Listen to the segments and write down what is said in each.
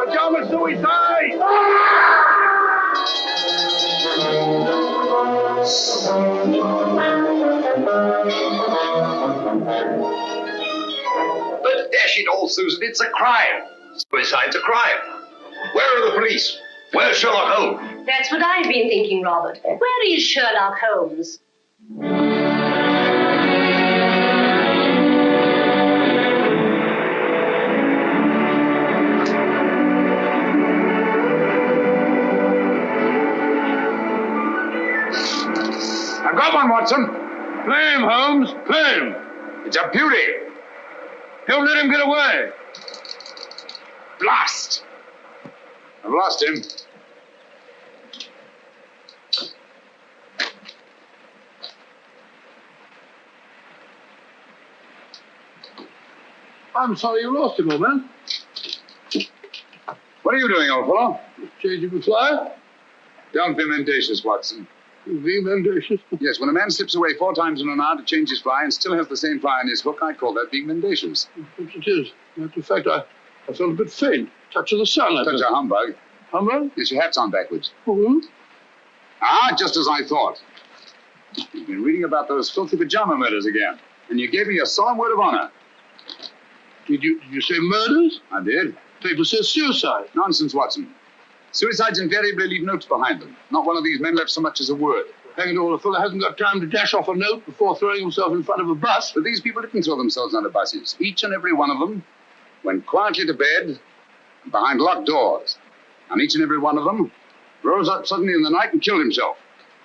pajama suicide! But dash it all, Susan, it's a crime. Suicide's a crime. Where are the police? Where's Sherlock Holmes? That's what I've been thinking, Robert. Where is Sherlock Holmes? I've got one, Watson. Play him, Holmes. Play him. It's a beauty. Don't let him get away. Blast! I've lost him. I'm sorry you lost him, old man. What are you doing, old fellow? Changing the fly. Don't be mendacious, Watson. Be mendacious? Yes, when a man slips away 4 times in an hour to change his fly and still has the same fly in his hook, I call that being mendacious. Perhaps it is. In fact, I felt a bit faint. Touch of the sun. Touch of humbug. Humbug? Yes, your hat's on backwards. Oh? Ah, just as I thought. You've been reading about those filthy pajama murders again, and you gave me a solemn word of honor. Did you say murders? I did. People said suicide. Nonsense, Watson. Suicides invariably leave notes behind them. Not one of these men left so much as a word. Hang it all, a fellow hasn't got time to dash off a note before throwing himself in front of a bus. But these people didn't throw themselves under buses. Each and every one of them went quietly to bed behind locked doors. And each and every one of them rose up suddenly in the night and killed himself.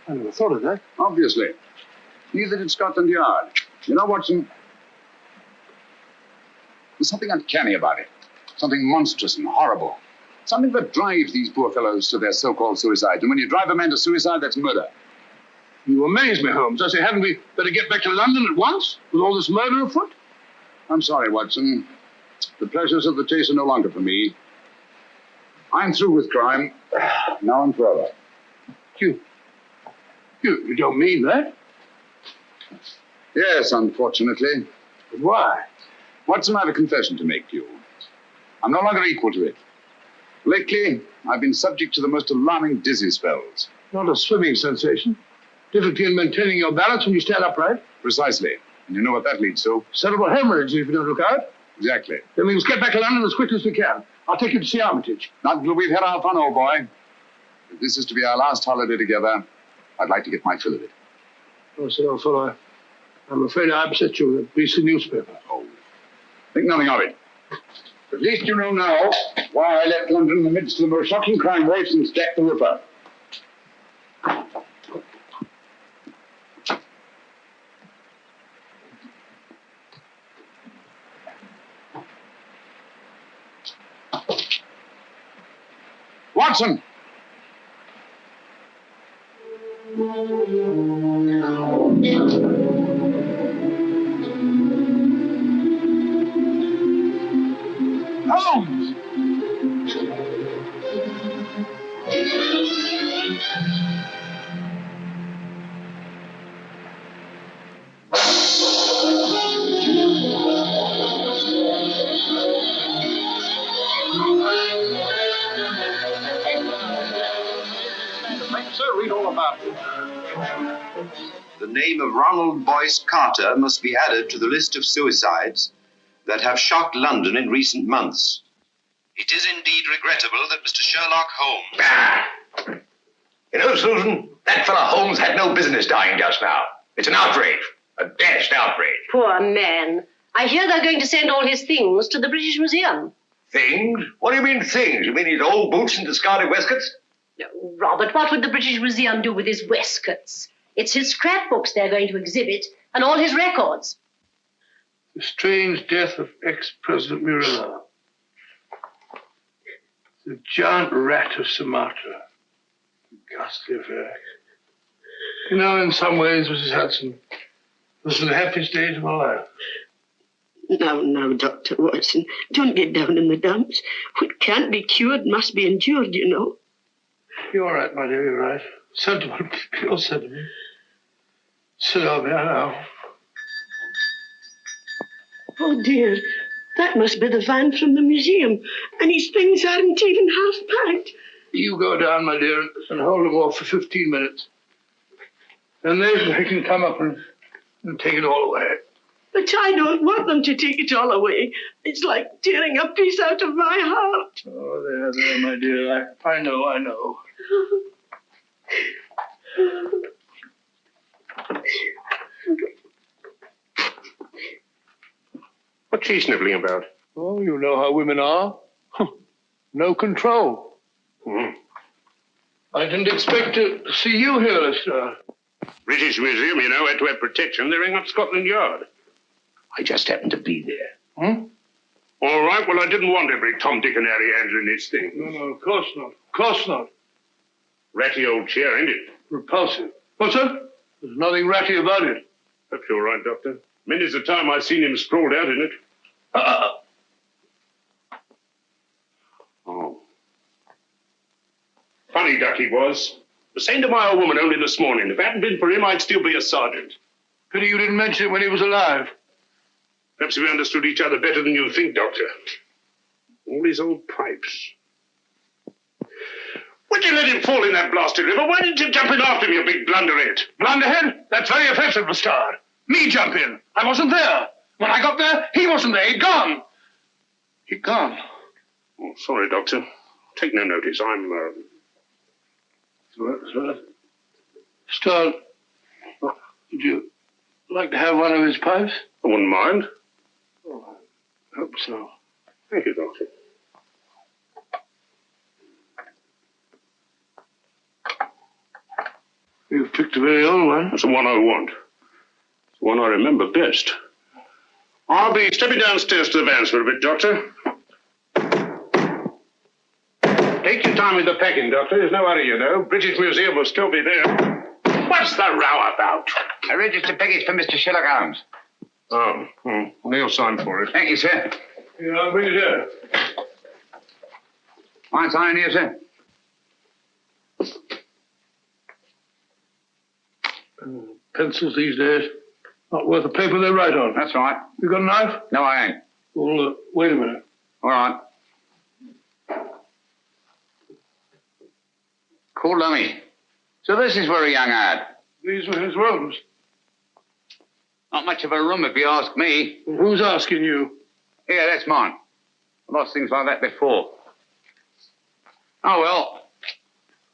I never thought of that. Obviously. Neither did Scotland Yard. You know, Watson, there's something uncanny about it. Something monstrous and horrible. Something that drives these poor fellows to their so-called suicides. And when you drive a man to suicide, that's murder. You amaze me, Holmes. I say, hadn't we better get back to London at once with all this murder afoot? I'm sorry, Watson. The pleasures of the chase are no longer for me. I'm through with crime, now and forever. You don't mean that? Yes, unfortunately. But why? Watson, I have a confession to make to you. I'm no longer equal to it. Lately, I've been subject to the most alarming dizzy spells. Not a swimming sensation. Difficulty in maintaining your balance when you stand upright? Precisely. And you know what that leads to? Cerebral hemorrhage if you don't look out. Exactly. Then we must get back to London as quickly as we can. I'll take you to see Armitage. Not until we've had our fun, old boy. If this is to be our last holiday together, I'd like to get my fill of it. Oh, sir, old fellow, I'm afraid I upset you with a piece of newspaper. Oh, think nothing of it. At least you know now why I left London in the midst of the most shocking crime wave since Jack the Ripper. Watson! Holmes! Sir, read all about it. The name of Ronald Boyce Carter must be added to the list of suicides that have shocked London in recent months. It is indeed regrettable that Mr. Sherlock Holmes... Ah! You know, Susan, that fellow Holmes had no business dying just now. It's an outrage. A dashed outrage. Poor man. I hear they're going to send all his things to the British Museum. Things? What do you mean things? You mean his old boots and discarded waistcoats? No, Robert, what would the British Museum do with his waistcoats? It's his scrapbooks they're going to exhibit, and all his records. The strange death of ex-President Murillo. The giant rat of Sumatra. Ghastly affair. You know, in some ways, Mrs. Hudson, this is the happiest days of my life. No, Dr. Watson. Don't get down in the dumps. What can't be cured must be endured, you know. You're right, my dear, you're right. Sentiment, pure sentiment. Sit down there now. Oh, dear. That must be the van from the museum, and his things aren't even half packed. You go down, my dear, and hold them off for 15 minutes. And then they can come up and take it all away. But I don't want them to take it all away. It's like tearing a piece out of my heart. Oh, there, my dear. I know. What's she snivelling about? Oh, you know how women are. No control. I didn't expect to see you here, Lestrade. British Museum, you know, had to have protection. They're ringing up Scotland Yard. I just happened to be there. All right, well, I didn't want every Tom, Dick, and Harry handling this thing. No, of course not. Of course not. Ratty old chair, ain't it? Repulsive. What's that? There's nothing ratty about it. That's all right, Doctor. Many's the time I've seen him sprawled out in it. Oh. Funny duck he was. The same to my old woman only this morning. If it hadn't been for him, I'd still be a sergeant. Pity you didn't mention it when he was alive. Perhaps we understood each other better than you think, Doctor. All these old pipes. Why'd you let him fall in that blasted river? Why didn't you jump in after him, you big blunderhead? Blunderhead? That's very offensive, Lestrade. Me jump in. I wasn't there. When I got there, he wasn't there. He'd gone. He'd gone. Oh, sorry, Doctor. Take no notice. I'm, Lestrade, would you like to have one of his pipes? I wouldn't mind. Oh, I hope so. Thank you, Doctor. You've picked a very old one. That's the one I want. It's the one I remember best. I'll be stepping downstairs to the vans for a bit, Doctor. Take your time with the packing, Doctor. There's no hurry, you know. British Museum will still be there. What's the row about? A registered package for Mr. Sherlock Holmes. Oh, Neil signed for it. Thank you, sir. Yeah, I'll bring it here. Mind signing here, sir? Pencils these days. Not worth the paper they write on. That's right. You got a knife? No, I ain't. Well, wait a minute. All right. Cool dummy. So this is where he hung out. These were his rooms. Not much of a room, if you ask me. Well, who's asking you? Yeah, that's mine. I've lost things like that before. Oh, well.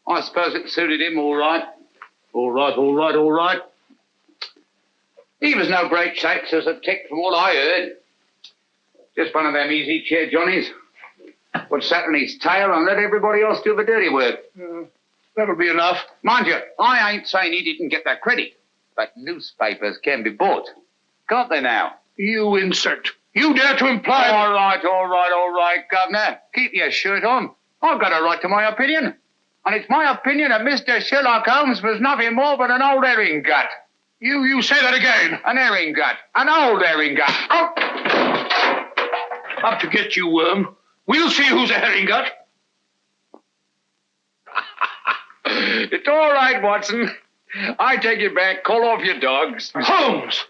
I suppose it suited him all right. All right. He was no great shakes as a tick from what I heard. Just one of them easy chair Johnnies. Would sat on his tail and let everybody else do the dirty work. That'll be enough. Mind you, I ain't saying he didn't get that credit. But newspapers can be bought. Can't they now? You insect. You dare to imply... All right, Governor. Keep your shirt on. I've got a right to my opinion. And it's my opinion that Mr. Sherlock Holmes was nothing more but an old herring gut. You say that again. An herring gut. An old herring gut. Oh! Up to get you, worm. We'll see who's a herring gut. It's all right, Watson. I take it back. Call off your dogs. Holmes!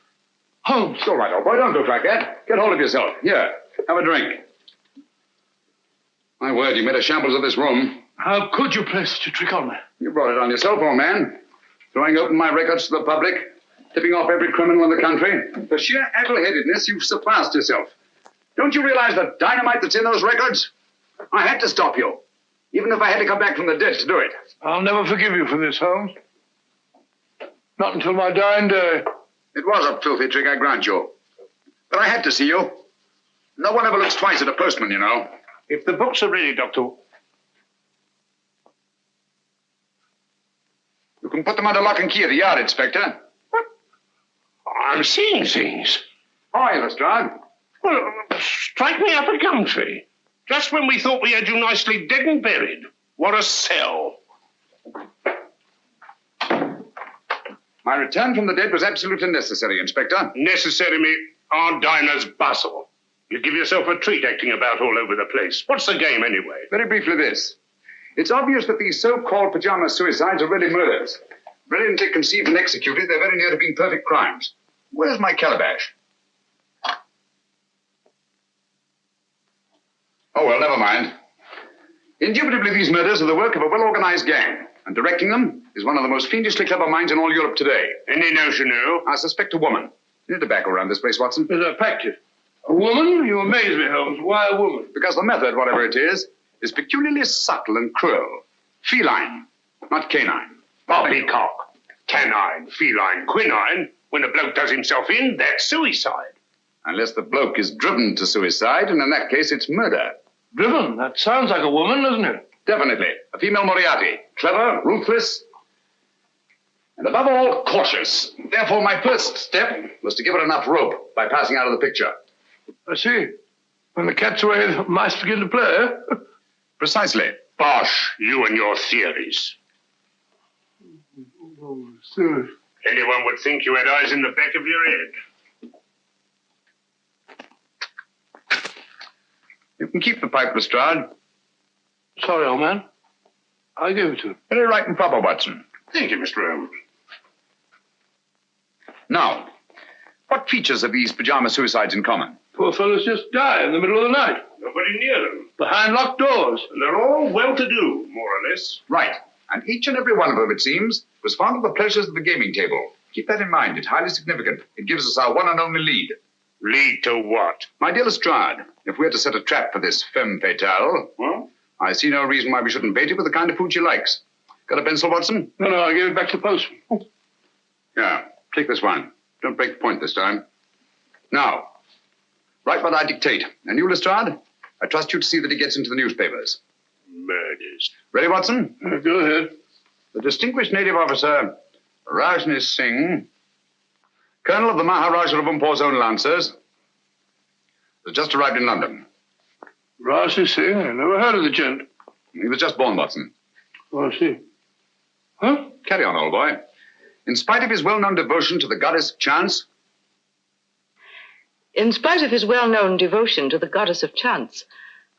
It's all right, old boy. Don't look like that. Get hold of yourself. Here, have a drink. My word, you made a shambles of this room. How could you play such a trick on me? You brought it on yourself, old man. Throwing open my records to the public, tipping off every criminal in the country. For sheer addle-headedness, you've surpassed yourself. Don't you realize the dynamite that's in those records? I had to stop you, even if I had to come back from the dead to do it. I'll never forgive you for this, Holmes. Not until my dying day. It was a filthy trick, I grant you. But I had to see you. No one ever looks twice at a postman, you know. If the books are ready, Doctor... You can put them under lock and key at the yard, Inspector. What? I'm seeing things. Hi, Lestrade. Well, strike me up a gum tree. Just when we thought we had you nicely dead and buried. What a sell. My return from the dead was absolutely necessary, Inspector. Necessary, me. Our diner's Basil. You give yourself a treat acting about all over the place. What's the game, anyway? Very briefly this. It's obvious that these so-called pajama suicides are really murders. Brilliantly conceived and executed, they're very near to being perfect crimes. Where's my calabash? Oh, well, never mind. Indubitably, these murders are the work of a well-organized gang, and directing them is one of the most fiendishly clever minds in all Europe today. Any notion who? I suspect a woman. You need tobacco around this place, Watson. There's a practice. A woman? You amaze me, Holmes. Why a woman? Because the method, whatever it is peculiarly subtle and cruel. Feline, not canine. Poppycock. Canine, feline, quinine. When a bloke does himself in, that's suicide. Unless the bloke is driven to suicide, and in that case, it's murder. Driven? That sounds like a woman, doesn't it? Definitely. A female Moriarty. Clever, ruthless, and above all, cautious. Therefore, my first step was to give her enough rope by passing out of the picture. I see. When the cat's away, the mice begin to play. Precisely. Bosh, you and your theories. Oh, sir. Anyone would think you had eyes in the back of your head. You can keep the pipe, Lestrade. Sorry, old man. I give it to him. Very right and proper, Watson. Thank you, Mr. Holmes. Now, what features have these pajama suicides in common? Poor fellows just die in the middle of the night. Nobody near them. Behind locked doors. And they're all well-to-do, more or less. Right. And each and every one of them, it seems, was fond of the pleasures of the gaming table. Keep that in mind. It's highly significant. It gives us our one and only lead. Lead to what? My dear Lestrade, if we're to set a trap for this femme fatale, Well? I see no reason why we shouldn't bait it with the kind of food she likes. Got a pencil, Watson? No, I gave it back to the postman. Yeah, take this one. Don't break the point this time. Now, write what I dictate. And you, Lestrade, I trust you to see that it gets into the newspapers. Murders. Ready, Watson? Go ahead. The distinguished native officer, Rajni Singh, colonel of the Maharaja of Umpor's own Lancers, has just arrived in London. Rajni Singh? I never heard of the gent. He was just born, Watson. Oh, I see. Huh? Carry on, old boy. In spite of his well-known devotion to the goddess of chance, In spite of his well-known devotion to the goddess of chance,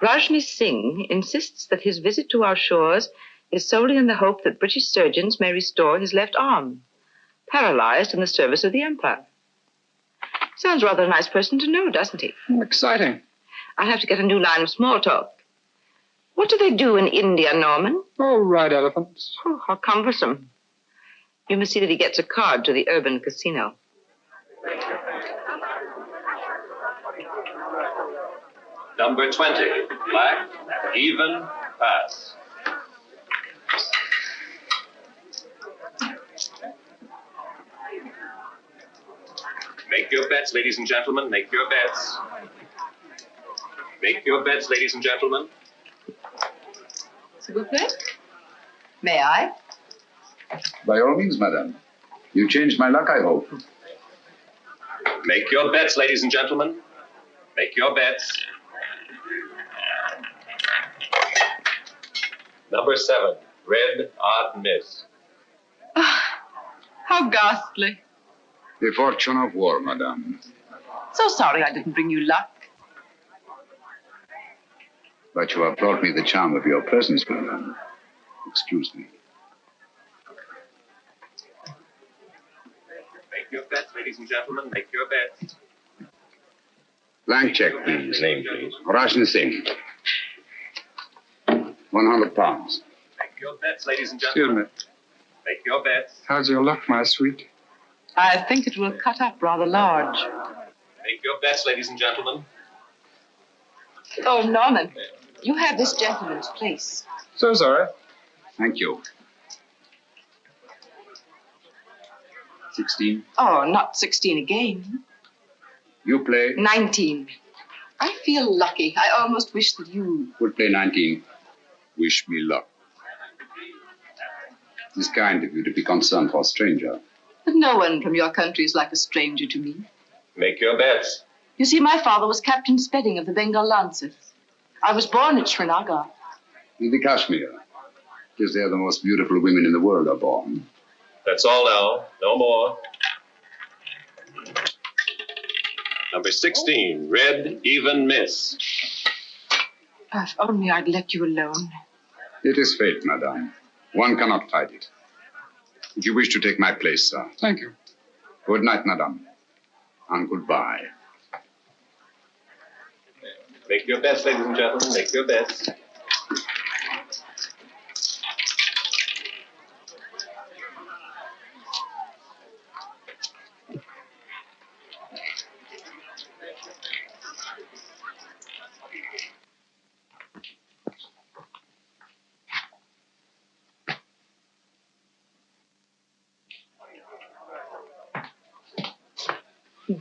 Rajni Singh insists that his visit to our shores is solely in the hope that British surgeons may restore his left arm, paralyzed in the service of the Empire. Sounds rather a nice person to know, doesn't he? exciting. I'll have to get a new line of small talk. What do they do in India, Norman? Oh, ride elephants. Oh, how cumbersome. You must see that he gets a card to the urban casino. Number 20, black, even, pass. Make your bets, ladies and gentlemen, make your bets. Make your bets, ladies and gentlemen. S'il vous plaît? May I? By all means, madame. You changed my luck, I hope. Make your bets, ladies and gentlemen. Make your bets. Number 7, red, odd miss. How ghastly. The fortune of war, madame. So sorry I didn't bring you luck. But you have brought me the charm of your presence, madame. Excuse me. Make your bets, ladies and gentlemen, make your bets. Blank check, please. Name, please. Rajni Singh. 100 pounds. Make your bets, ladies and gentlemen. Excuse me. Make your bets. How's your luck, my sweet? I think it will cut up rather large. Make your bets, ladies and gentlemen. Oh, Norman, you have this gentleman's place. So sorry. Thank you. 16. Oh, not 16 again. You play. 19. I feel lucky. I almost wish that you... Would play 19. Wish me luck. It's kind of you to be concerned for a stranger. But no one from your country is like a stranger to me. Make your bets. You see, my father was Captain Spedding of the Bengal Lancers. I was born at Srinagar. In the Kashmir. Because they're the most beautiful women in the world are born. That's all now. No more. Number 16, red, even, miss. If only I'd let you alone. It is fate, madame. One cannot fight it. If you wish to take my place, sir. Thank you. Good night, madame. And goodbye. Make your bets, ladies and gentlemen. Make your bets.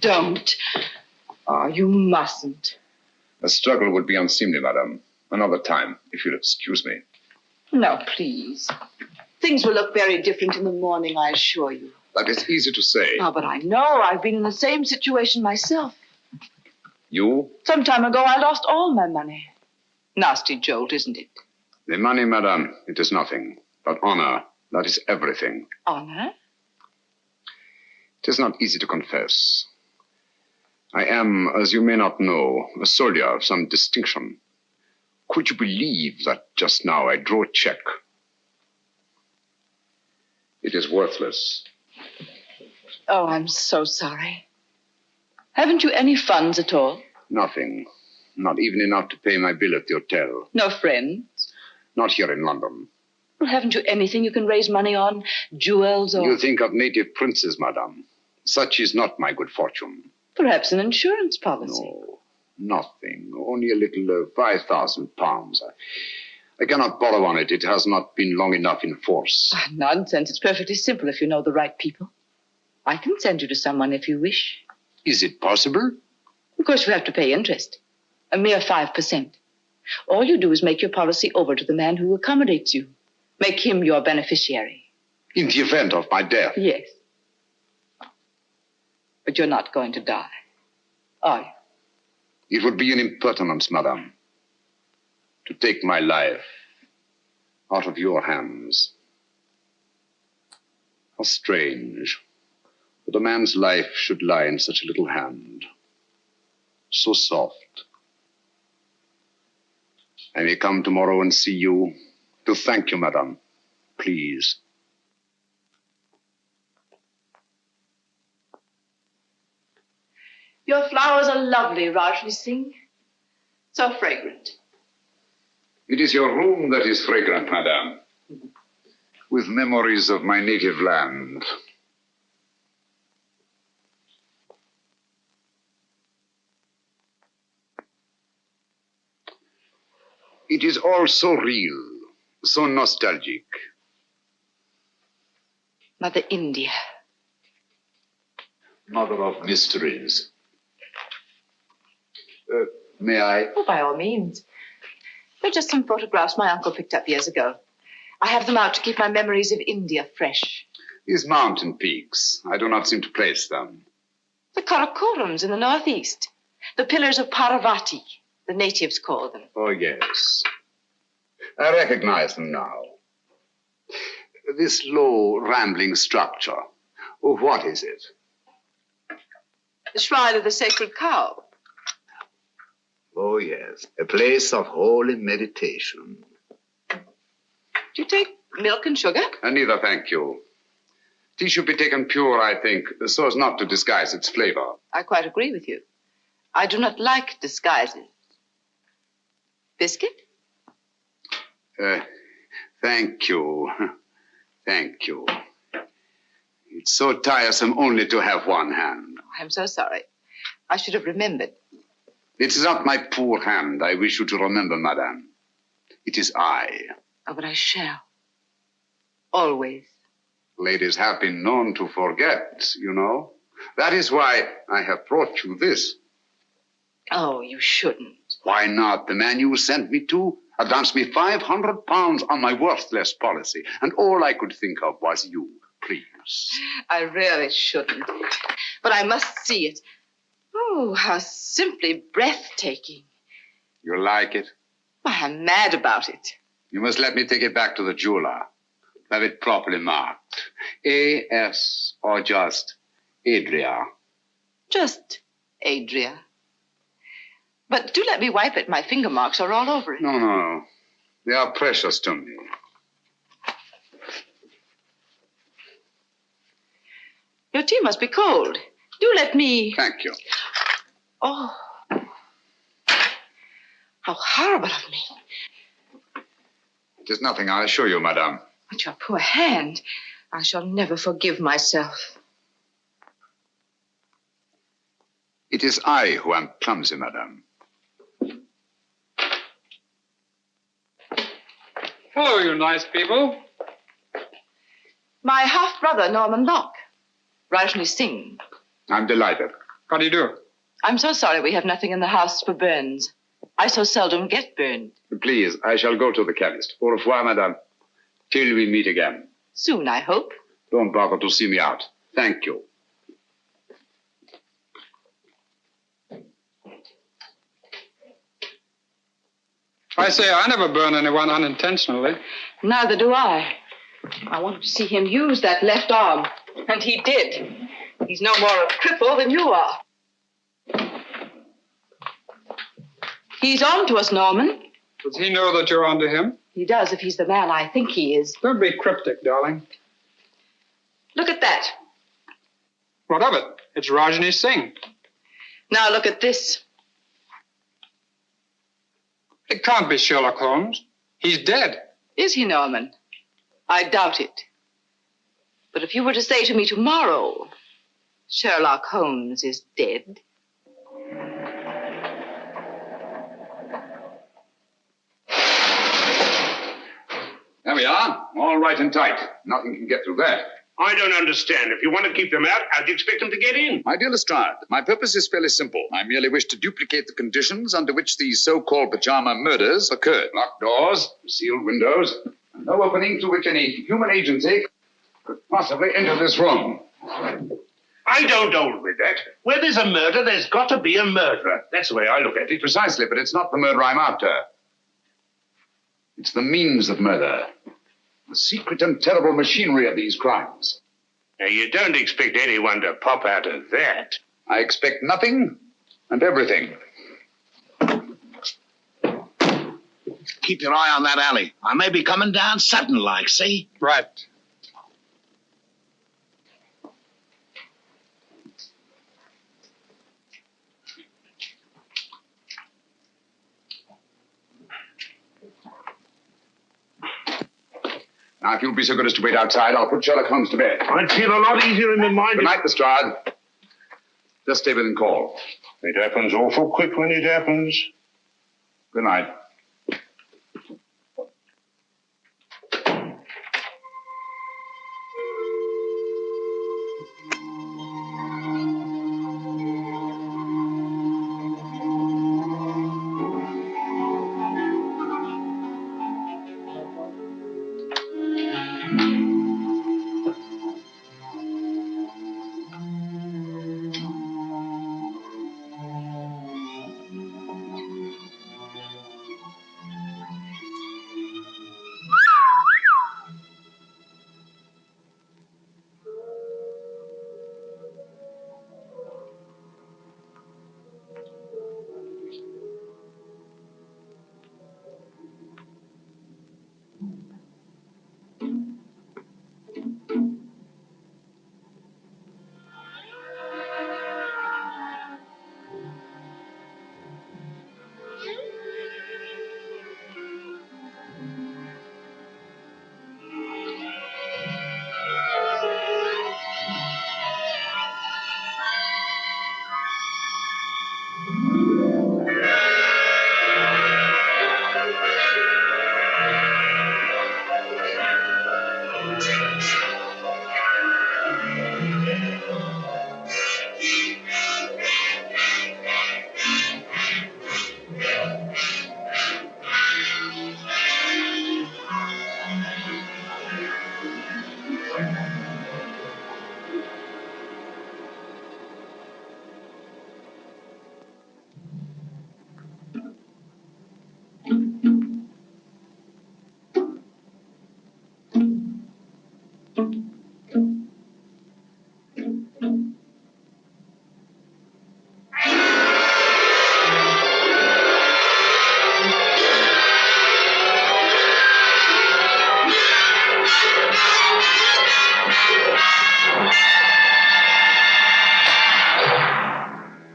Don't. Oh, you mustn't. A struggle would be unseemly, madame. Another time, if you'll excuse me. No, please. Things will look very different in the morning, I assure you. That is easy to say. Oh, but I know. I've been in the same situation myself. You? Some time ago, I lost all my money. Nasty jolt, isn't it? The money, madame, it is nothing. But honor, that is everything. Honor? It is not easy to confess. I am, as you may not know, a soldier of some distinction. Could you believe that just now I drew a check? It is worthless. Oh, I'm so sorry. Haven't you any funds at all? Nothing. Not even enough to pay my bill at the hotel. No friends? Not here in London. Well, haven't you anything you can raise money on? Jewels or... You think of native princes, madame. Such is not my good fortune. Perhaps an insurance policy. No, nothing. Only a little 5,000 pounds. I cannot borrow on it. It has not been long enough in force. Ah, nonsense. It's perfectly simple if you know the right people. I can send you to someone if you wish. Is it possible? Of course, you have to pay interest. A mere 5%. All you do is make your policy over to the man who accommodates you. Make him your beneficiary. In the event of my death? Yes. But you're not going to die, are you? It would be an impertinence, madame, to take my life out of your hands. How strange that a man's life should lie in such a little hand. So soft. I may come tomorrow and see you to thank you, madame. Please. Your flowers are lovely, Rajni Singh. So fragrant. It is your room that is fragrant, madame, with memories of my native land. It is all so real, so nostalgic. Mother India. Mother of mysteries. May I? Oh, by all means. They're just some photographs my uncle picked up years ago. I have them out to keep my memories of India fresh. These mountain peaks, I do not seem to place them. The Karakorams in the northeast. The pillars of Parvati, the natives call them. Oh, yes. I recognize them now. This low, rambling structure. Oh, what is it? The shrine of the sacred cow. Oh, yes. A place of holy meditation. Do you take milk and sugar? Neither, thank you. Tea should be taken pure, I think, so as not to disguise its flavor. I quite agree with you. I do not like disguises. Biscuit? Thank you. Thank you. It's so tiresome only to have one hand. I'm so sorry. I should have remembered. It is not my poor hand I wish you to remember, madame. It is I. Oh, but I shall. Always. Ladies have been known to forget, you know. That is why I have brought you this. Oh, you shouldn't. Why not? The man you sent me to advanced me £500 on my worthless policy, and all I could think of was you. Please. I really shouldn't. But I must see it. Oh, how simply breathtaking. You like it? Why, I'm mad about it. You must let me take it back to the jeweler. Have it properly marked. A.S. or just Adria. Just Adria. But do let me wipe it. My finger marks are all over it. No. They are precious to me. Your tea must be cold. Do let me... Thank you. Oh. How horrible of me. It is nothing, I assure you, madame. But your poor hand. I shall never forgive myself. It is I who am clumsy, madame. Hello, you nice people. My half-brother, Norman Locke. Rajni Singh. I'm delighted. How do you do? I'm so sorry we have nothing in the house for burns. I so seldom get burned. Please, I shall go to the chemist. Au revoir, madame. Till we meet again. Soon, I hope. Don't bother to see me out. Thank you. I say I never burn anyone unintentionally. Neither do I. I wanted to see him use that left arm, and he did. He's no more a cripple than you are. He's on to us, Norman. Does he know that you're on to him? He does if he's the man I think he is. Don't be cryptic, darling. Look at that. What of it? It's Rajni Singh. Now look at this. It can't be Sherlock Holmes. He's dead. Is he, Norman? I doubt it. But if you were to say to me tomorrow, Sherlock Holmes is dead. There we are. All right and tight. Nothing can get through there. I don't understand. If you want to keep them out, how do you expect them to get in? My dear Lestrade, my purpose is fairly simple. I merely wish to duplicate the conditions under which these so-called pajama murders occurred. Locked doors, sealed windows, and no opening through which any human agency could possibly enter this room. I don't hold with that. Where there's a murder, there's got to be a murderer. That's the way I look at it. Precisely, but it's not the murder I'm after. It's the means of murder. The secret and terrible machinery of these crimes. Now, you don't expect anyone to pop out of that. I expect nothing and everything. Keep your eye on that alley. I may be coming down sudden-like, see? Right. Now, if you'll be so good as to wait outside, I'll put Sherlock Holmes to bed. I'd feel a lot easier in my mind. Good night, Lestrade. Just stay within call. It happens awful quick when it happens. Good night.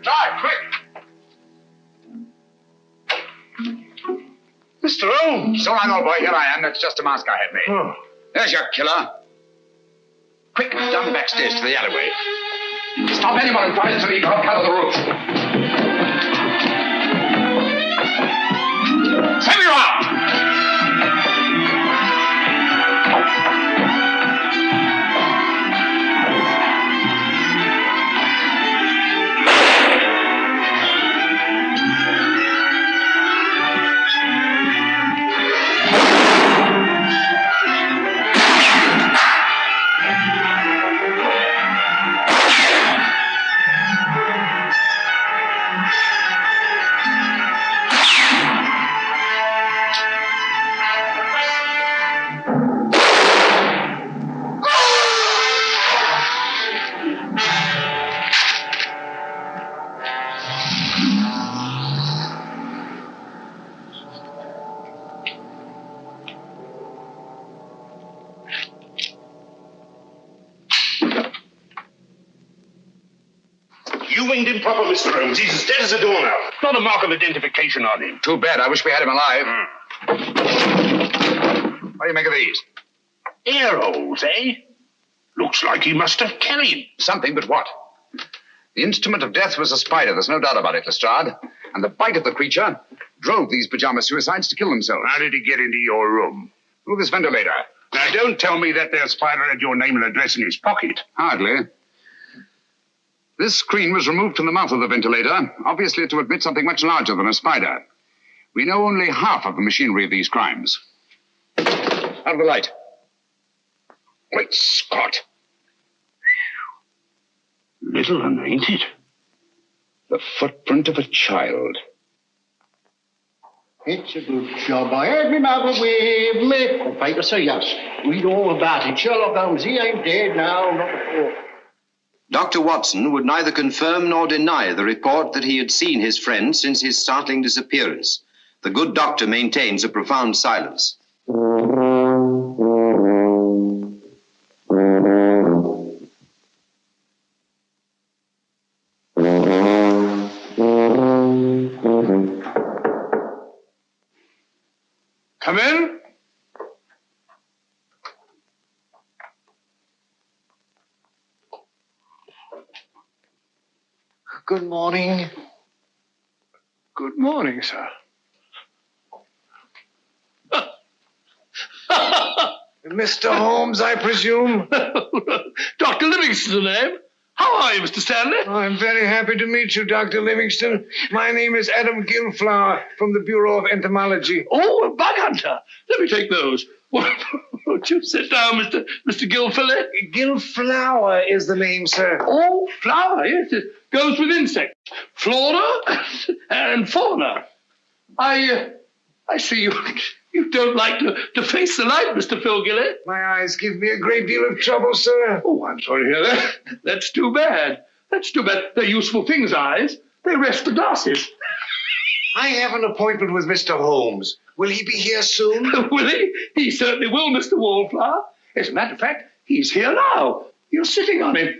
Try, quick! Mr. Holmes! So long, old boy. Here I am. That's just a mask I had made. Oh. There's your killer. Quick, down the back stairs to the alleyway. Stop anyone who tries to leave. I'll cover the roof. Send me around! You winged him proper, Mr. Holmes. He's as dead as a doornail. Not a mark of identification on him. Too bad. I wish we had him alive. What do you make of these? Air holes, eh? Looks like he must have carried something, but what? The instrument of death was a spider. There's no doubt about it, Lestrade. And the bite of the creature drove these pajama suicides to kill themselves. How did he get into your room? Through this ventilator. Now, don't tell me that there spider had your name and address in his pocket. Hardly. This screen was removed from the mouth of the ventilator, obviously to admit something much larger than a spider. We know only half of the machinery of these crimes. Out of the light. Great Scott. Little one, ain't it? The footprint of a child. It's a good job. I had me mother with me. Oh, Baker, say yes. Read all about it. Sherlock Holmes, he ain't dead now, not before. Dr. Watson would neither confirm nor deny the report that he had seen his friend since his startling disappearance. The good doctor maintains a profound silence. Come in. Good morning. Good morning, sir. Mr. Holmes, I presume? Dr. Livingston's the name. How are you, Mr. Stanley? I'm very happy to meet you, Dr. Livingston. My name is Adam Gilflower from the Bureau of Entomology. Oh, a bug hunter. Let me take those. Won't you sit down, Mr. Gilfillet? Gilflower is the name, sir. Oh, flower, yes. It goes with insects. Flora and fauna. I see you don't like to face the light, Mr. Philgillet. My eyes give me a great deal of trouble, sir. Oh, I'm sorry to hear that. That's too bad. That's too bad. They're useful things, eyes. They rest the glasses. I have an appointment with Mr. Holmes. Will he be here soon? Will he? He certainly will, Mr. Wallflower. As a matter of fact, he's here now. You're sitting on him.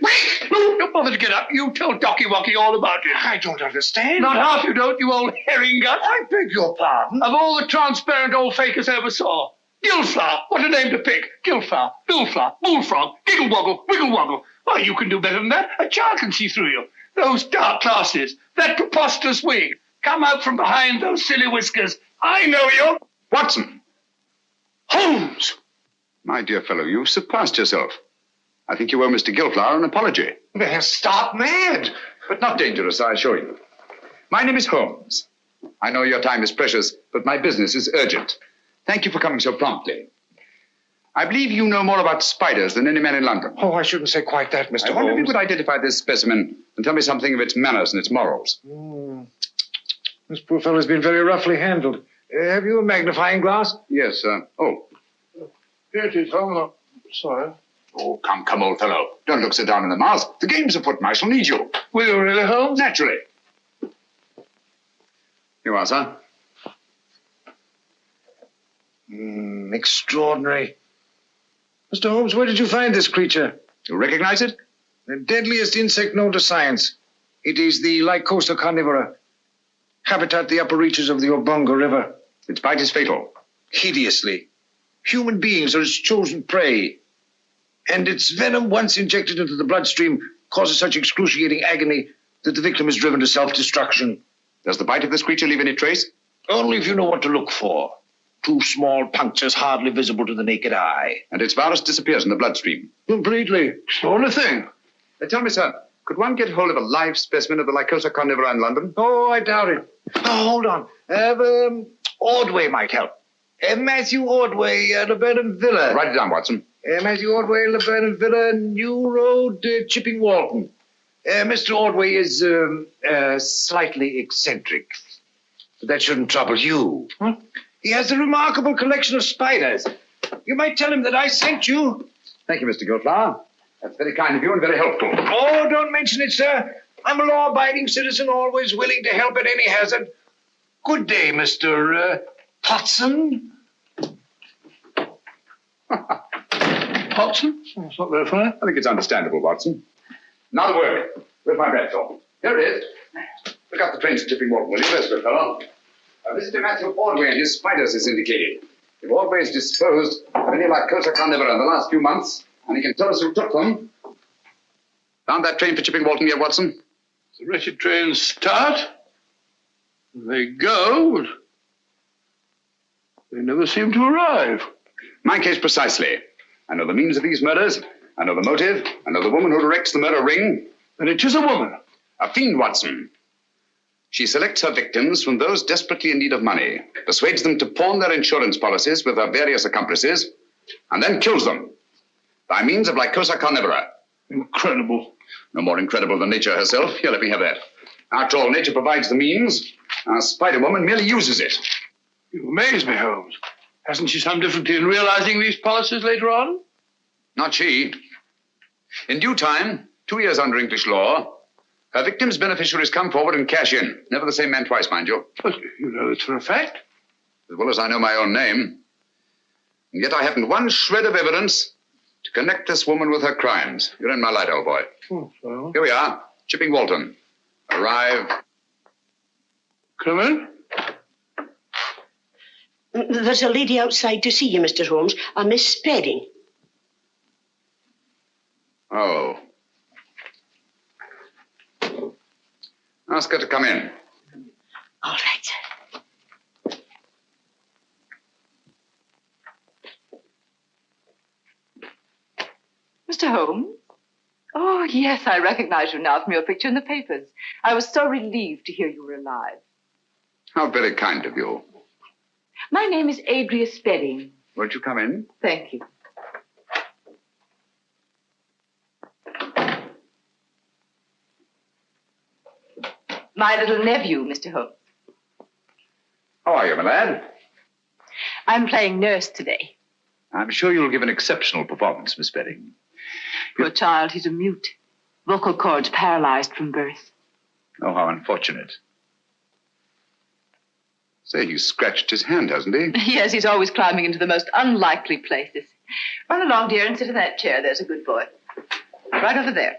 No, don't bother to get up. You tell Docky Wocky all about it. I don't understand. Not half you don't, you old herring gut. I beg your pardon. Of all the transparent old fakers I ever saw. Gilflower, what a name to pick. Gilflower, Billflower, Bullfrog, Giggle Woggle, Wiggle Woggle. Why, you can do better than that. A child can see through you. Those dark glasses, that preposterous wig. Come out from behind those silly whiskers. I know you. Watson! Holmes! My dear fellow, you've surpassed yourself. I think you owe Mr. Gilflower an apology. They're stark mad. But not dangerous, I assure you. My name is Holmes. I know your time is precious, but my business is urgent. Thank you for coming so promptly. I believe you know more about spiders than any man in London. Oh, I shouldn't say quite that, Mr. I wonder if you Holmes. could identify this specimen and tell me something of its manners and its morals. This poor fellow's been very roughly handled. Have you a magnifying glass? Yes, oh. Here it is, Holmes. Sorry. Oh, come, old fellow. Don't look so down in the mouth. The game's afoot, and I shall need you. Will you really, Holmes? Naturally. Here you are, sir. Extraordinary. Mr. Holmes, where did you find this creature? You recognize it? The deadliest insect known to science. It is the Lycosa carnivora. Habitat the upper reaches of the Obonga River. Its bite is fatal. Hideously. Human beings are its chosen prey. And its venom, once injected into the bloodstream, causes such excruciating agony that the victim is driven to self-destruction. Does the bite of this creature leave any trace? Only if you know what to look for. 2 small punctures hardly visible to the naked eye. And its virus disappears in the bloodstream. Completely. It's the only thing. Tell me, sir, could one get hold of a live specimen of the Lycosa carnivora in London? Oh, I doubt it. Oh, hold on. Ordway might help. Matthew Ordway, Laburnum Villa. Write it down, Watson. Matthew Ordway, Laburnum Villa, New Road, Chipping Walton. Mr. Ordway is slightly eccentric. But that shouldn't trouble you. Huh? He has a remarkable collection of spiders. You might tell him that I sent you. Thank you, Mr. Gilflower. That's very kind of you and very helpful. Oh, don't mention it, sir. I'm a law-abiding citizen, always willing to help at any hazard. Good day, Mr. Potson. Watson? That's not very funny. I think it's understandable, Watson. Now the work. Where's my pencil? Here it is. Look up the trains to Chipping Walton, will you? Yes, good fellow. Mr. Matthew Ordway and his spiders is indicated. If Ordway is disposed of any Lycosa carnivora in the last few months, and he can tell us who took them. Found that train for Chipping Walton yet, Watson? The wretched trains start. They go, but they never seem to arrive. My case precisely. I know the means of these murders. I know the motive. I know the woman who directs the murder ring. And it is a woman. A fiend, Watson. She selects her victims from those desperately in need of money, persuades them to pawn their insurance policies with her various accomplices, and then kills them by means of Lycosa carnivora. Incredible. No more incredible than nature herself. Here, let me have that. After all, nature provides the means. Our Spider-Woman merely uses it. You amaze me, Holmes. Hasn't she some difficulty in realizing these policies later on? Not she. In due time, 2 years under English law, her victims' beneficiaries come forward and cash in. Never the same man twice, mind you. But you know it's for a fact. As well as I know my own name. And yet I haven't one shred of evidence to connect this woman with her crimes. You're in my light, old boy. Oh, so? Here we are, Chipping Walton. Arrive. Come in. There's a lady outside to see you, Mr. Holmes, a Miss Spedding. Oh. Ask her to come in. All right. Mr. Holmes? Oh, yes, I recognize you now from your picture in the papers. I was so relieved to hear you were alive. How very kind of you. My name is Adria Spedding. Won't you come in? Thank you. My little nephew, Mr. Holmes. How are you, my lad? I'm playing nurse today. I'm sure you'll give an exceptional performance, Miss Spedding. Poor child, he's a mute. Vocal cords paralyzed from birth. Oh, how unfortunate. Say, he's scratched his hand, hasn't he? Yes, he's always climbing into the most unlikely places. Run along, dear, and sit in that chair. There's a good boy. Right over there.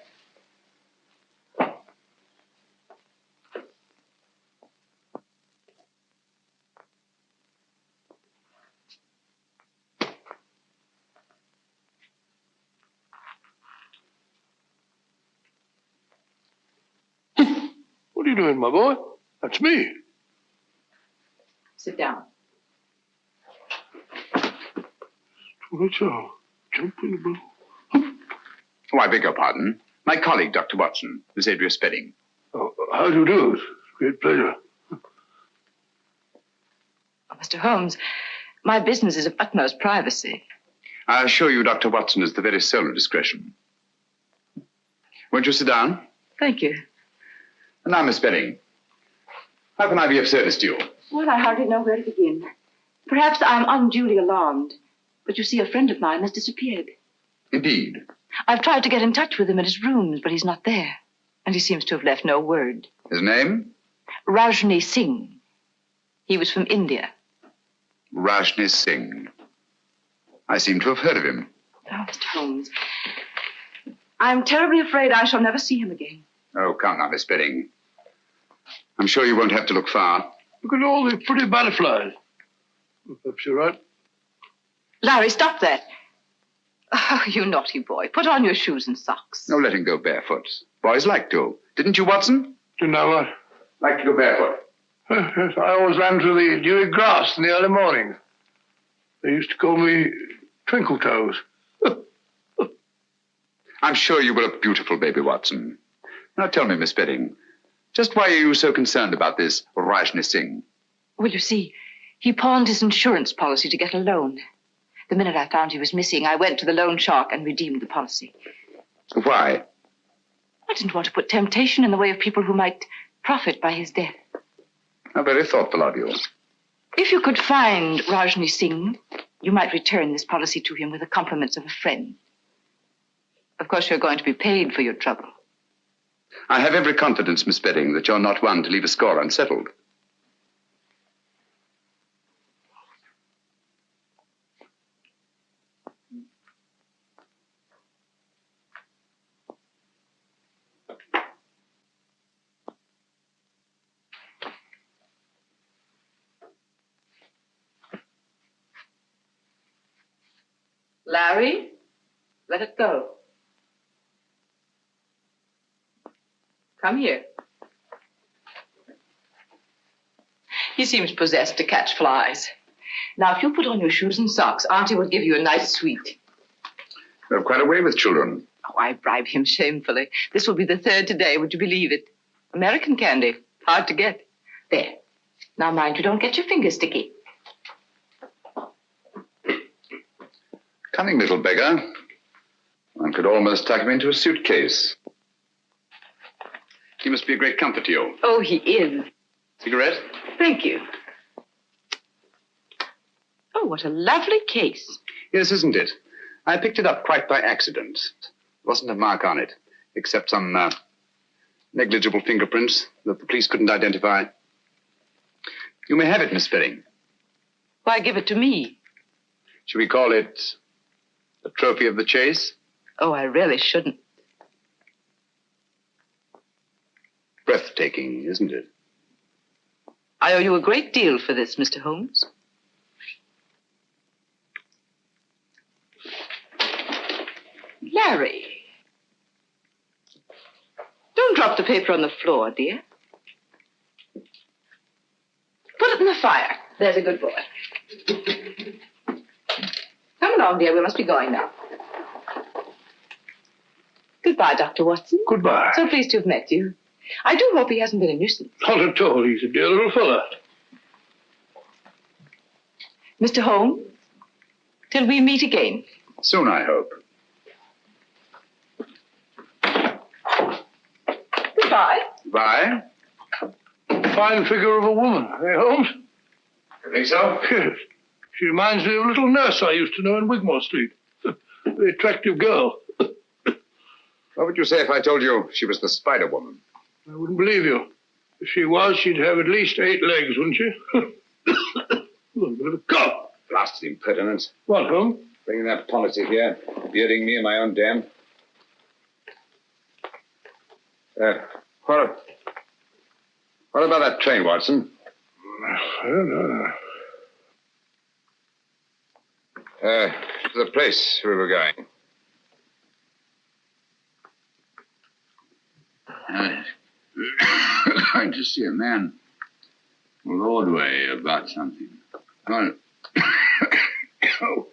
What are you doing, my boy? That's me. Sit down. Jumping. Oh, I beg your pardon. My colleague, Dr. Watson, Miss Adria Spedding. Oh, how do you do? It's a great pleasure. Oh, Mr. Holmes, my business is of utmost privacy. I assure you, Dr. Watson is the very soul of discretion. Won't you sit down? Thank you. And now, Miss Spedding, how can I be of service to you? Well, I hardly know where to begin. Perhaps I'm unduly alarmed, but you see, a friend of mine has disappeared. Indeed. I've tried to get in touch with him at his rooms, but he's not there. And he seems to have left no word. His name? Rajni Singh. He was from India. Rajni Singh. I seem to have heard of him. Oh, Mr. Holmes, I'm terribly afraid I shall never see him again. Oh, come now, Miss Spedding. I'm sure you won't have to look far. Look at all the pretty butterflies. Perhaps you're right. Larry, stop that. Oh, you naughty boy. Put on your shoes and socks. No letting go barefoot. Boys like to. Didn't you, Watson? Didn't I what? Like to go barefoot. Yes, I always ran through the dewy grass in the early morning. They used to call me Twinkle Toes. I'm sure you were a beautiful baby, Watson. Now tell me, Miss Bedding, just why are you so concerned about this Rajni Singh? Well, you see, he pawned his insurance policy to get a loan. The minute I found he was missing, I went to the loan shark and redeemed the policy. Why? I didn't want to put temptation in the way of people who might profit by his death. How very thoughtful of you. If you could find Rajni Singh, you might return this policy to him with the compliments of a friend. Of course, you're going to be paid for your trouble. I have every confidence, Miss Bedding, that you're not one to leave a score unsettled. Larry, let it go. Come here. He seems possessed to catch flies. Now, if you put on your shoes and socks, Auntie will give you a nice sweet. You have quite a way with children. Oh, I bribe him shamefully. This will be the third today, would you believe it? American candy. Hard to get. There. Now, mind you don't get your fingers sticky. Cunning little beggar. One could almost tuck him into a suitcase. He must be a great comfort to you. Oh, he is. Cigarette? Thank you. Oh, what a lovely case. Yes, isn't it? I picked it up quite by accident. There wasn't a mark on it, except some negligible fingerprints that the police couldn't identify. You may have it, Miss Bedding. Why give it to me? Should we call it a trophy of the chase? Oh, I really shouldn't. Breathtaking, isn't it? I owe you a great deal for this, Mr. Holmes. Larry. Don't drop the paper on the floor, dear. Put it in the fire. There's a good boy. Come along, dear. We must be going now. Goodbye, Dr. Watson. Goodbye. So pleased to have met you. I do hope he hasn't been a nuisance. Not at all. He's a dear little fella. Mr. Holmes, till we meet again. Soon, I hope. Goodbye. Bye. Fine figure of a woman, eh, Holmes? You think so? Yes. She reminds me of a little nurse I used to know in Wigmore Street. Very attractive girl. What would you say if I told you she was the Spider Woman? I wouldn't believe you. If she was, she'd have at least 8 legs, wouldn't she? A bit of a cough. Blast the impertinence. What, Holmes? Bringing that policy here, bearding me in my own den. What about that train, Watson? I don't know. To the place we were going. Going to see a man Broadway about something. Oh. Oh.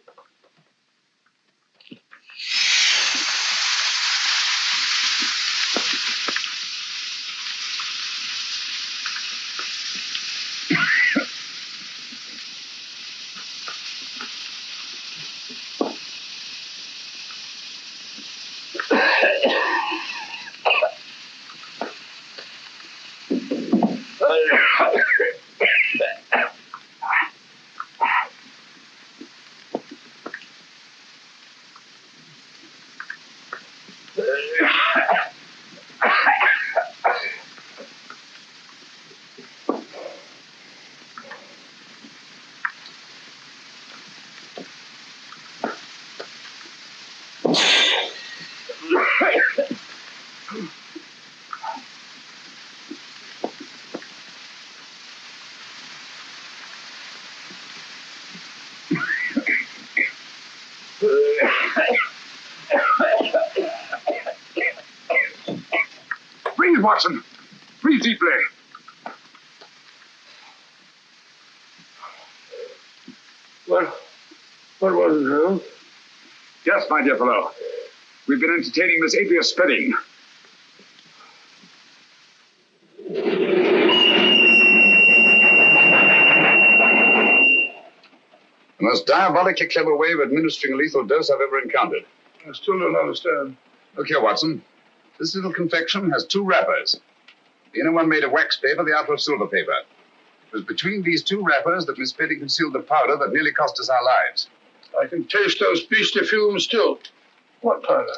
Watson. Breathe deeply. What was it, Holmes? Yes, my dear fellow. We've been entertaining this atheist spitting. The most diabolically clever way of administering a lethal dose I've ever encountered. I still don't understand. Look here, Watson. This little confection has 2 wrappers. The inner one made of wax paper, the outer of silver paper. It was between these 2 wrappers that Miss Betty concealed the powder that nearly cost us our lives. I can taste those beastly fumes still. What powder?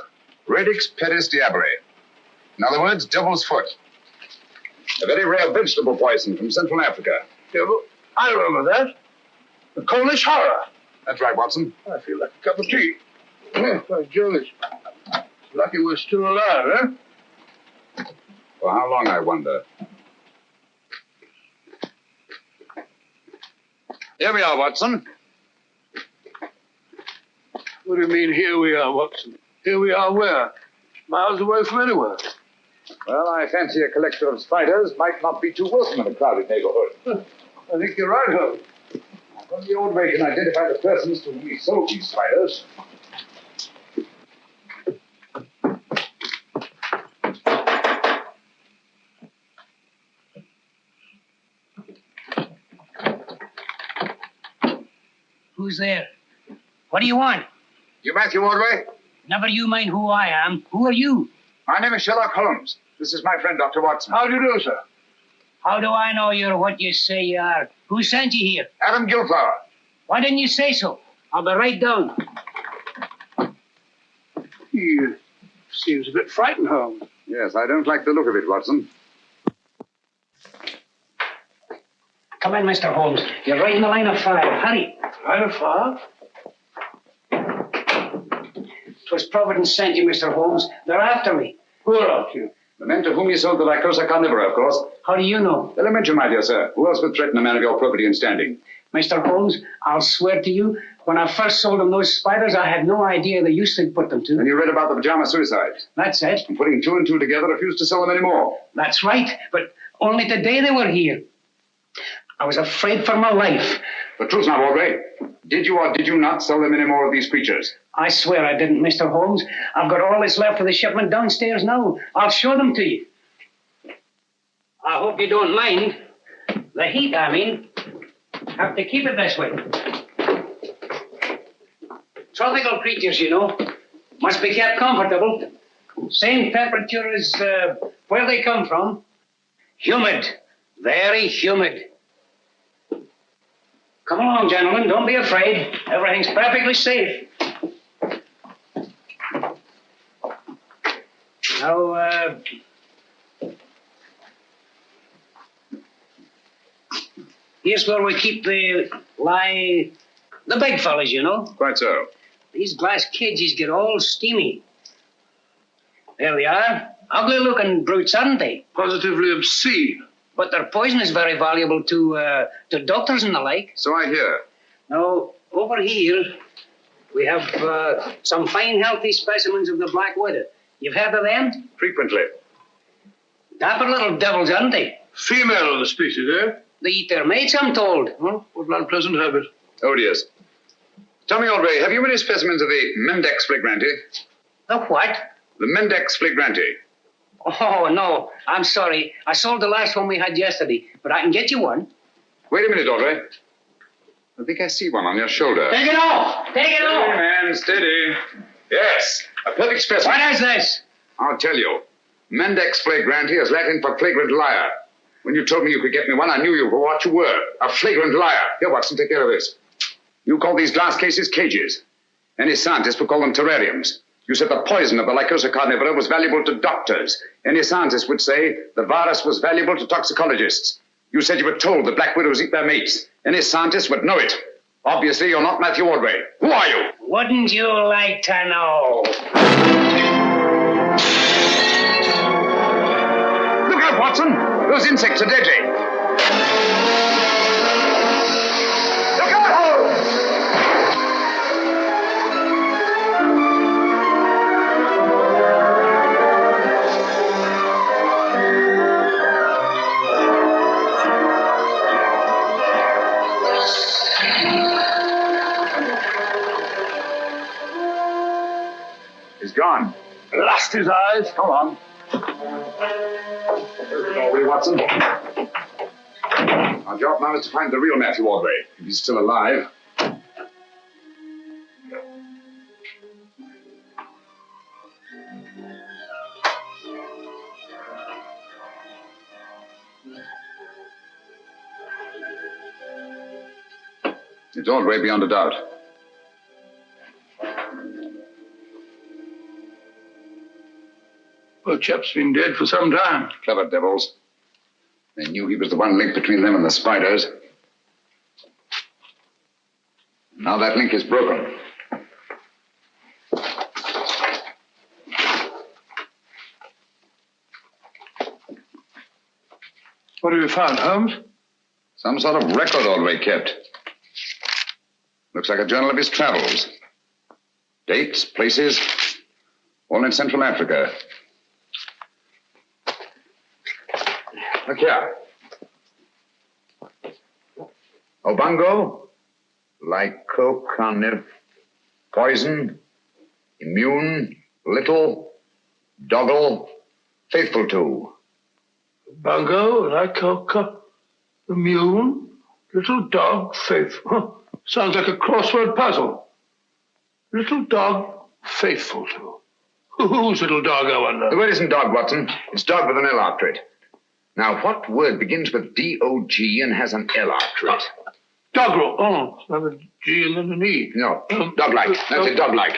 Radix pedis diabere. In other words, devil's foot. A very rare vegetable poison from Central Africa. Yeah, well, I remember that. The Polish horror. That's right, Watson. I feel like a cup of tea. By Jove, it's lucky we're still alive, eh? For how long, I wonder? Here we are, Watson. What do you mean, here we are, Watson? Here we are where? Miles away from anywhere. Well, I fancy a collector of spiders might not be too welcome in a crowded neighborhood. I think you're right, Holmes. From the old way can identify the persons to whom we sold these spiders. Who's there? What do you want? You Matthew Ordway? Never you mind who I am. Who are you? My name is Sherlock Holmes. This is my friend, Dr. Watson. How do you do, sir? How do I know you're what you say you are? Who sent you here? Adam Gilflower. Why didn't you say so? I'll be right down. He seems a bit frightened, Holmes. Yes, I don't like the look of it, Watson. Come in, Mr. Holmes. You're right in the line of fire. Hurry. Line of fire? 'Twas Providence sent you, Mr. Holmes. They're after me. Who are after you? The men to whom you sold the Lycosa carnivora, of course. How do you know? Elementary, my dear sir. Who else would threaten a man of your probity and standing? Mr. Holmes, I'll swear to you, when I first sold them those spiders, I had no idea the use they'd put them to. And you read about the pajama suicides. That's it. And putting 2 and 2 together, refused to sell them anymore. That's right, but only today they were here. I was afraid for my life. The truth now, Ordway. Did you or did you not sell them any more of these creatures? I swear I didn't, Mr. Holmes. I've got all that's left of the shipment downstairs now. I'll show them to you. I hope you don't mind. The heat, I mean. Have to keep it this way. Tropical creatures, you know. Must be kept comfortable. Same temperature as where they come from. Humid. Very humid. Come along, gentlemen. Don't be afraid. Everything's perfectly safe. Now, here's where we keep the big fellas, you know. Quite so. These glass cages get all steamy. There they are. Ugly looking brutes, aren't they? Positively obscene. But their poison is very valuable to doctors and the like. So I hear. Now, over here, we have some fine, healthy specimens of the black widow. You've heard of them? Frequently. Dapper little devils, aren't they? Female of the species, eh? They eat their mates, I'm told. Well, what an unpleasant habit. Oh, dears. Tell me, Ordway, have you any specimens of the Mendex flagranti? The what? The Mendex flagranti. Oh, no. I'm sorry. I sold the last one we had yesterday, but I can get you one. Wait a minute, Ordway. I think I see one on your shoulder. Take it off! Take it off! Steady, man, steady. Yes, a perfect specimen. What is this? I'll tell you. Mendex flagranti is Latin for flagrant liar. When you told me you could get me one, I knew you for what you were, a flagrant liar. Here, Watson, take care of this. You call these glass cases cages. Any scientist would call them terrariums. You said the poison of the Lycosa carnivora was valuable to doctors. Any scientist would say the virus was valuable to toxicologists. You said you were told the black widows eat their mates. Any scientist would know it. Obviously, you're not Matthew Ordway. Who are you? Wouldn't you like to know? Look out, Watson. Those insects are deadly. Look out, Holmes! bust his eyes. Come on. There's the doorway, Watson. Our job now is to find the real Matthew Ordway, if he's still alive. It's Ordway beyond a doubt. Poor chap's been dead for some time. Clever devils. They knew he was the one link between them and the spiders. Now that link is broken. What have you found, Holmes? Some sort of record Ordway kept. Looks like a journal of his travels. Dates, places, all in Central Africa. Look here. Obongo, lycoconiv, poison, immune, little, doggle, faithful to. Bungo, lycoca, immune, little dog, faithful. Huh. Sounds like a crossword puzzle. Little dog, faithful to. Whose little dog, I wonder? The word isn't dog, Watson. It's dog with an L after it. Now, what word begins with D-O-G and has an L after it? Doggerel. Oh, it's not a G and then an E. No, dog-like. That's it, dog-like.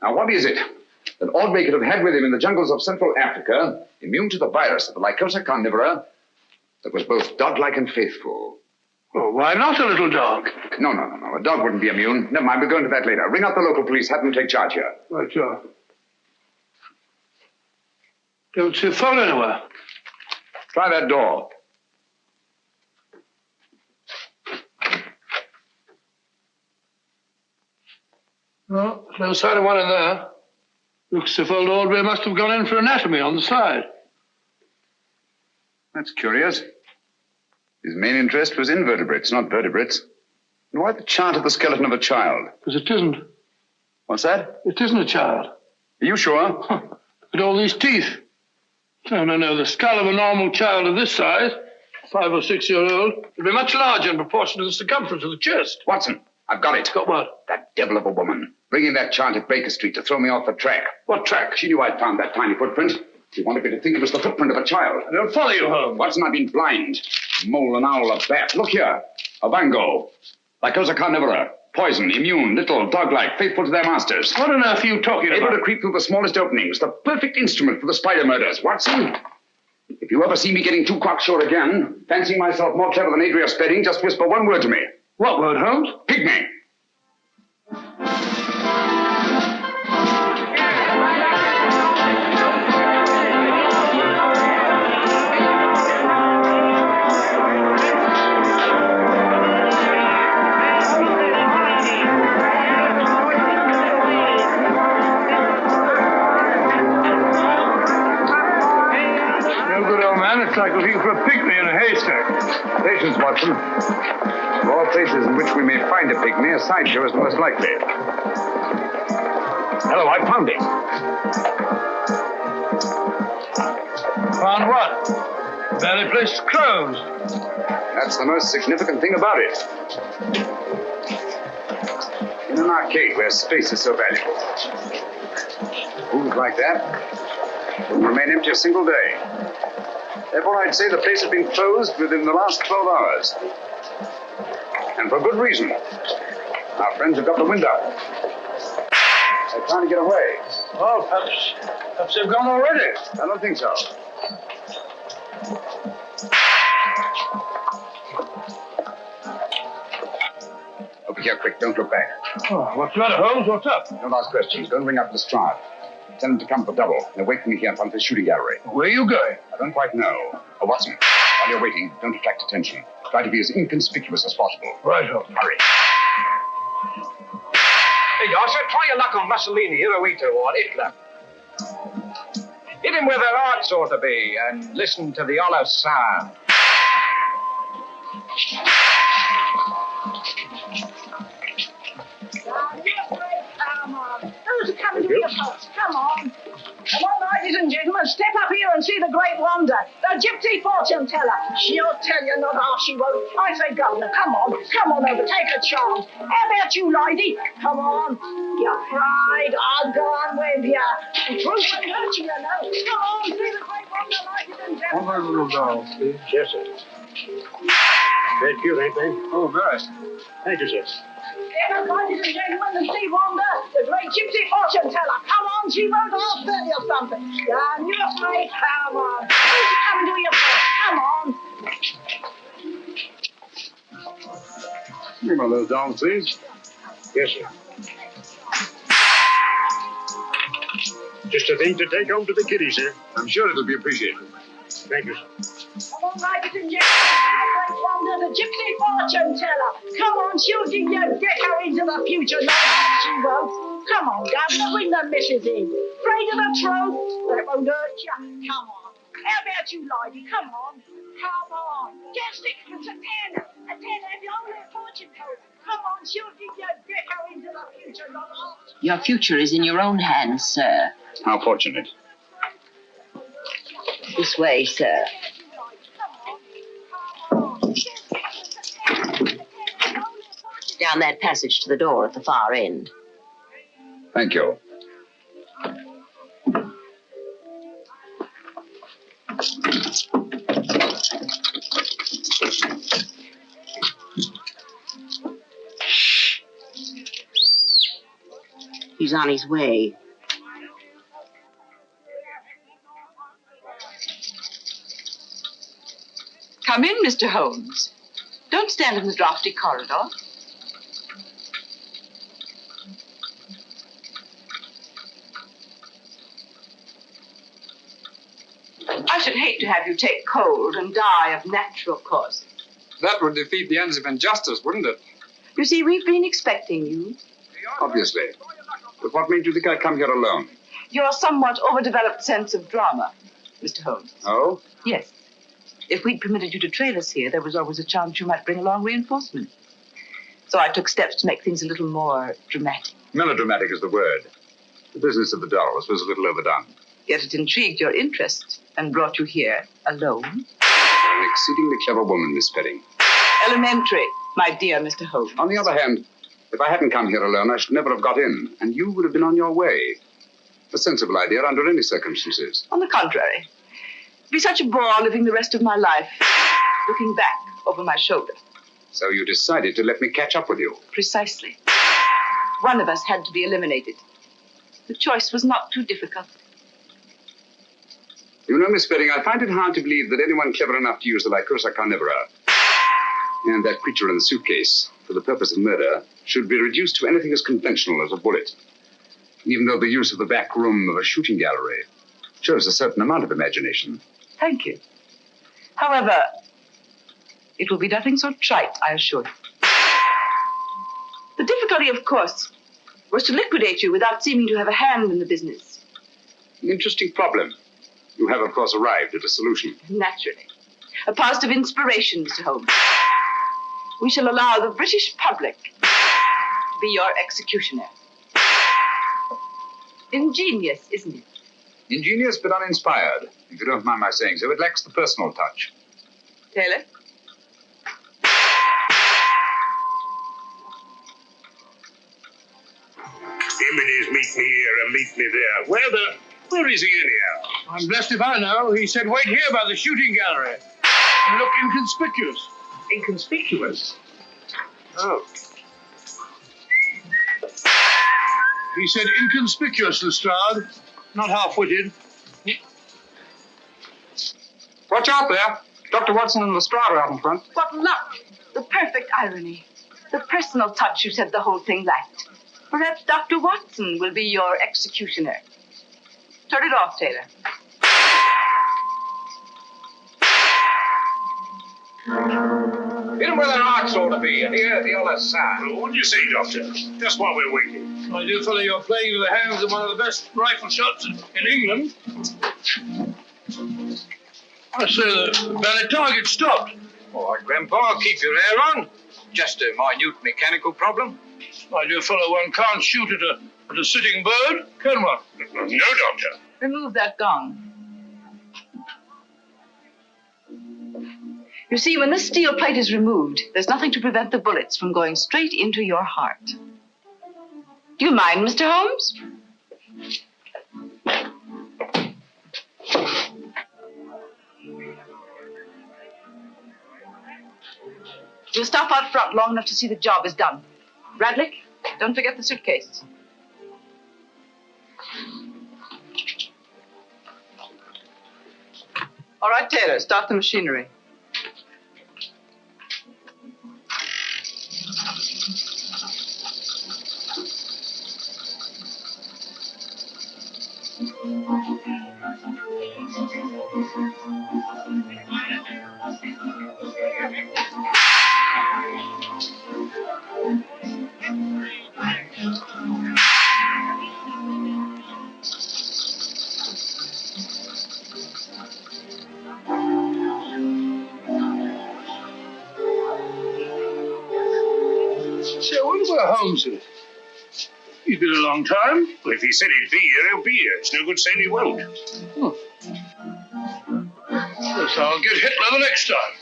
Now, what is it that Ordway could have had with him in the jungles of Central Africa, immune to the virus of the Lycosa carnivora, that was both dog-like and faithful? Oh, why not a little dog? No. A dog wouldn't be immune. Never mind, we'll go into that later. Ring up the local police, have them take charge here. Right, sure. Don't see a phone anywhere. Try that door. No, there's no sign of one in there. Looks as if old Ordway must have gone in for anatomy on the side. That's curious. His main interest was invertebrates, not vertebrates. And why the chart of the skeleton of a child? Because it isn't. What's that? It isn't a child. Are you sure? Huh. Look at all these teeth. No. The skull of a normal child of this size, 5 or 6 year old, would be much larger in proportion to the circumference of the chest. Watson, I've got it. Got what? That devil of a woman. Bringing that chart at Baker Street to throw me off the track. What track? She knew I'd found that tiny footprint. She wanted me to think it was the footprint of a child. I don't follow you, Holmes. Watson, I've been blind. Mole, an owl, a bat. Look here. A bango. Lycosa carnivora. Poison, immune, little, dog-like, faithful to their masters. What on earth are you talking about? Able to creep through the smallest openings. The perfect instrument for the spider murders. Watson, if you ever see me getting too cocksure again, fancying myself more clever than Adria Spedding, just whisper one word to me. What word, Holmes? Pygmy. It's like looking for a pygmy in a haystack. Patience, Watson. Of all places in which we may find a pygmy, a sideshow is the most likely. Hello, I found it. Found what? Very place closed. That's the most significant thing about it. In an arcade where space is so valuable. Rooms like that wouldn't remain empty a single day. Therefore, I'd say the place has been closed within the last 12 hours. And for good reason. Our friends have got the wind up. They're trying to get away. Oh, perhaps they've gone already. I don't think so. Over here, quick. Don't look back. Oh, what's the matter, Holmes? What's up? Don't ask questions. Don't ring up Lestrade. Tell them to come for double. They'll wait for me here in front of the shooting gallery. Where are you going? I don't quite know. Oh, Watson, while you're waiting, don't attract attention. Try to be as inconspicuous as possible. Right, Holmes. Hurry. Hey, Yasser, try your luck on Mussolini, Hirohito, or Hitler. Hit him where their hearts ought to be, and listen to the hollow sound. Come on. Who's coming to the box? Come on. Come on, ladies and gentlemen, step up here and see the great wonder, the gypsy fortune teller. She'll tell you not half she won't. I say, Governor, come on over, take a chance. How about you, lady? Come on. You're fried, I'll go on with you. Truth won't hurt you, you know. Come on, see the great wonder, ladies and gentlemen. One little doll, please. Yes, sir. Very cute, ain't they? Oh, very. Thank you, sir. Here, ladies and gentlemen, the sea wonder, the great gypsy fortune teller. Come on, she won't half tell you something. Down your way, come on. Come and do your best. Come on. Give me my little doll, please. Yes, sir. Just a thing to take home to the kiddies, sir. I'm sure it'll be appreciated. Thank you, sir. Come on, ladies and gentlemen, the great wonder, the gypsy fortune teller. Come on, she'll give you a decker into the future. No, she won't. Come on, Governor, bring the missus in. Afraid of the truth? That won't hurt you. Come on. How about you, lady? Come on. Come on. Get sixpence, a ten. A ten, have you only a fortune teller. Come on, she'll give you a decker into the future. No, Your future is in your own hands, sir. How fortunate. This way, sir. Down that passage to the door at the far end. Thank you. He's on his way. Come in, Mr. Holmes. Don't stand in the drafty corridor. I should hate to have you take cold and die of natural causes. That would defeat the ends of injustice, wouldn't it? You see, we've been expecting you. Obviously. But what made you think I'd come here alone? Your somewhat overdeveloped sense of drama, Mr. Holmes. Oh? Yes. If we'd permitted you to trail us here, there was always a chance you might bring along reinforcement. So I took steps to make things a little more dramatic. Melodramatic is the word. The business of the dolls was a little overdone. Yet it intrigued your interest and brought you here alone. You're an exceedingly clever woman, Miss Perry. Elementary, my dear Mr. Holmes. On the other hand, if I hadn't come here alone, I should never have got in, and you would have been on your way. A sensible idea under any circumstances. On the contrary. It'd be such a bore living the rest of my life, looking back over my shoulder. So you decided to let me catch up with you. Precisely. One of us had to be eliminated. The choice was not too difficult. You know, Miss Perry, I find it hard to believe that anyone clever enough to use the Lycosa carnivora and that creature in the suitcase for the purpose of murder should be reduced to anything as conventional as a bullet, even though the use of the back room of a shooting gallery shows a certain amount of imagination. Thank you. However, it will be nothing so trite, I assure you. The difficulty, of course, was to liquidate you without seeming to have a hand in the business. An interesting problem. You have, of course, arrived at a solution. Naturally. A positive inspiration, Mr. Holmes. We shall allow the British public to be your executioner. Ingenious, isn't it? Ingenious but uninspired, if you don't mind my saying so. It lacks the personal touch. Taylor? Jimminies, meet me here and meet me there. Where is he anyhow? I'm blessed if I know. He said wait here by the shooting gallery. And look inconspicuous. Inconspicuous? Oh. He said inconspicuous, Lestrade. Not half-witted. Watch out there. Dr. Watson and Lestrade are out in front. What luck! The perfect irony. The personal touch you said the whole thing lacked. Perhaps Dr. Watson will be your executioner. Turn it off, Taylor. Hit 'em where their hearts ought to be, and here the other side. Well, what do you say, Doctor? Just while we're waiting. My dear fellow, you're playing into the hands of one of the best rifle shots in England. I say the valid target stopped. All right, Grandpa, keep your hair on. Just a minute mechanical problem. My dear fellow, one can't shoot at a sitting bird, can one? No, Doctor. Remove that gong. You see, when this steel plate is removed, there's nothing to prevent the bullets from going straight into your heart. Do you mind, Mr. Holmes? You'll stop out front long enough to see the job is done. Bradley, don't forget the suitcase. All right, Taylor, start the machinery. Say, I wonder where Holmes is. He's been a long time. Well, if he said he'd be here, he'll be here. It's no good saying he won't. Guess I'll get Hitler the next time.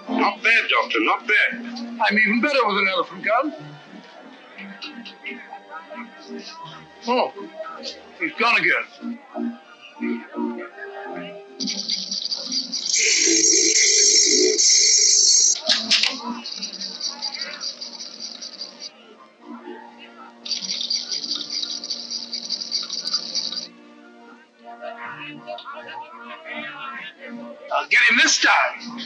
Not bad, Doctor, not bad. I'm even better with an elephant gun. Oh, he's gone again. I'll get him this time.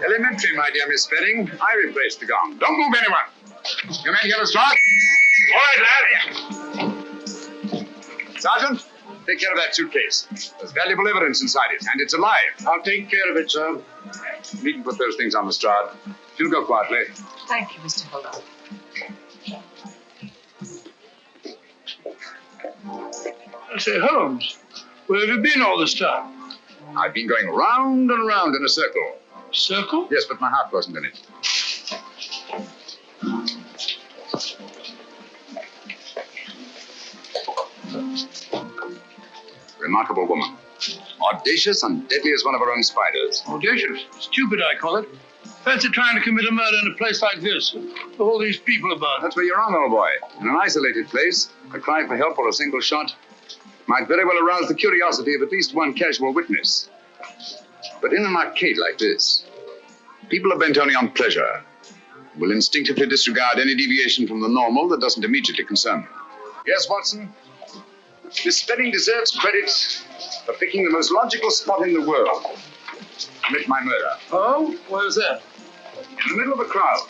Elementary, my dear Miss Spedding. I replaced the gong. Don't move anyone. Your men get us start? All right, lad. Sergeant, take care of that suitcase. There's valuable evidence inside it, and it's alive. I'll take care of it, sir. We can put those things on the strad. You'll go quietly. Thank you, Mr. Holmes. I say, Holmes, where have you been all this time? I've been going round and round in a circle. Circle? Yes, but my heart wasn't in it. Remarkable woman. Audacious and deadly as one of her own spiders. Audacious. Stupid, I call it. Fancy trying to commit a murder in a place like this. With all these people about. That's where you're wrong, old boy. In an isolated place, a cry for help or a single shot might very well arouse the curiosity of at least one casual witness. But in an arcade like this, people are bent only on pleasure, will instinctively disregard any deviation from the normal that doesn't immediately concern them. Yes, Watson? Miss Spedding deserves credit for picking the most logical spot in the world to commit my murder. Oh? Where's that? In the middle of a crowd.